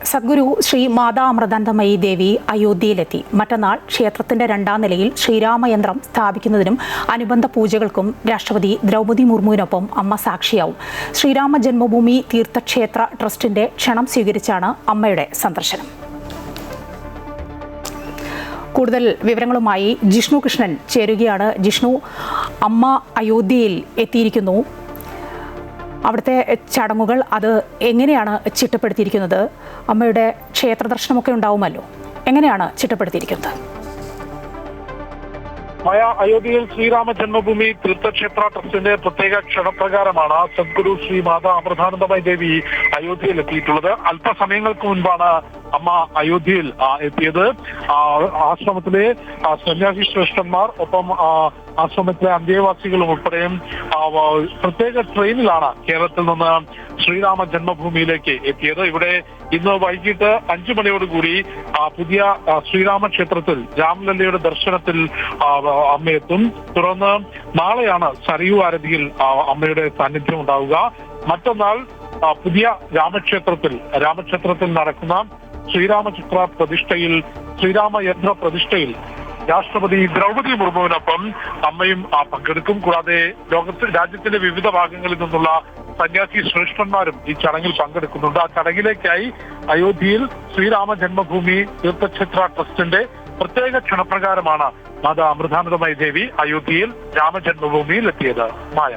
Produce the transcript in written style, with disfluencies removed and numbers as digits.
സദ്ഗുരു ശ്രീ മാതാ അമൃതാനന്ദമയി ദേവി അയോധ്യയിലെത്തി. മറ്റന്നാൾ ക്ഷേത്രത്തിന്റെ 2ാം നിലയിൽ ശ്രീരാമയന്ത്രം സ്ഥാപിക്കുന്നതിനും അനുബന്ധ പൂജകൾക്കും രാഷ്ട്രപതി ദ്രൗപദി മുർമുവിനൊപ്പം അമ്മ സാക്ഷിയാവും. ശ്രീരാമ ജന്മഭൂമി തീർത്ഥക്ഷേത്ര ട്രസ്റ്റിന്റെ ക്ഷണം സ്വീകരിച്ചാണ് അമ്മയുടെ സന്ദർശനം. കൂടുതൽ വിവരങ്ങളുമായി ജിഷ്ണു കൃഷ്ണൻ ചേരുകയാണ്. ജിഷ്ണു, അമ്മ അയോധ്യയിൽ എത്തിയിരിക്കുന്നു. അവിടുത്തെ ചടങ്ങുകൾ അത് എങ്ങനെയാണ് ചിട്ടപ്പെടുത്തിയിരിക്കുന്നത്? അമ്മയുടെ ക്ഷേത്ര ദർശനമൊക്കെ ഉണ്ടാവുമല്ലോ, എങ്ങനെയാണ് ചിട്ടപ്പെടുത്തിയിരിക്കുന്നത്? അയോധ്യയിൽ ശ്രീരാമ ജന്മഭൂമി തീർത്ഥക്ഷേത്ര ട്രസ്റ്റിന്റെ പ്രത്യേക ക്ഷണപ്രകാരമാണ് സദ്ഗുരു ശ്രീ മാതാ അമൃതാനന്ദമയി ദേവി അയോധ്യയിൽ എത്തിയിട്ടുള്ളത്. അല്പസമയങ്ങൾക്ക് മുൻപാണ് അമ്മ അയോധ്യയിൽ എത്തിയത്. ആശ്രമത്തിലെ സന്യാസി ശ്രേഷ്ഠന്മാർ, ഒപ്പം ആശ്രമത്തിലെ അന്തേവാസികളും ഉൾപ്പെടെയും പ്രത്യേക ട്രെയിനിലാണ് കേരളത്തിൽ നിന്ന് ശ്രീരാമ ജന്മഭൂമിയിലേക്ക് എത്തിയത്. ഇവിടെ ഇന്ന് വൈകിട്ട് 5 മണിയോടുകൂടി പുതിയ ശ്രീരാമ ക്ഷേത്രത്തിൽ രാംലല്ലയുടെ ദർശനത്തിൽ അമ്മയെത്തും. തുടർന്ന് നാളെയാണ് സരയൂ ആരതിയിൽ അമ്മയുടെ സാന്നിധ്യം ഉണ്ടാവുക. മറ്റന്നാൾ പുതിയ രാമക്ഷേത്രത്തിൽ നടക്കുന്ന ശ്രീരാമചിത്ര പ്രതിഷ്ഠയിൽ, ശ്രീരാമയന്ത്ര പ്രതിഷ്ഠയിൽ രാഷ്ട്രപതി ദ്രൗപദി മുർമുവിനൊപ്പം അമ്മയും പങ്കെടുക്കും. കൂടാതെ രാജ്യത്തിന്റെ വിവിധ ഭാഗങ്ങളിൽ നിന്നുള്ള സന്യാസി ശ്രേഷ്ഠന്മാരും ഈ ചടങ്ങിൽ പങ്കെടുക്കുന്നുണ്ട്. ആ ചടങ്ങിലേക്കായി അയോധ്യയിൽ ശ്രീരാമ ജന്മഭൂമി തീർത്ഥക്ഷേത്ര ട്രസ്റ്റിന്റെ പ്രത്യേക ക്ഷണപ്രകാരമാണ് മാതാ അമൃതാനന്ദമയി ദേവി അയോധ്യയിൽ രാമജന്മഭൂമിയിൽ എത്തിയത്. മായ.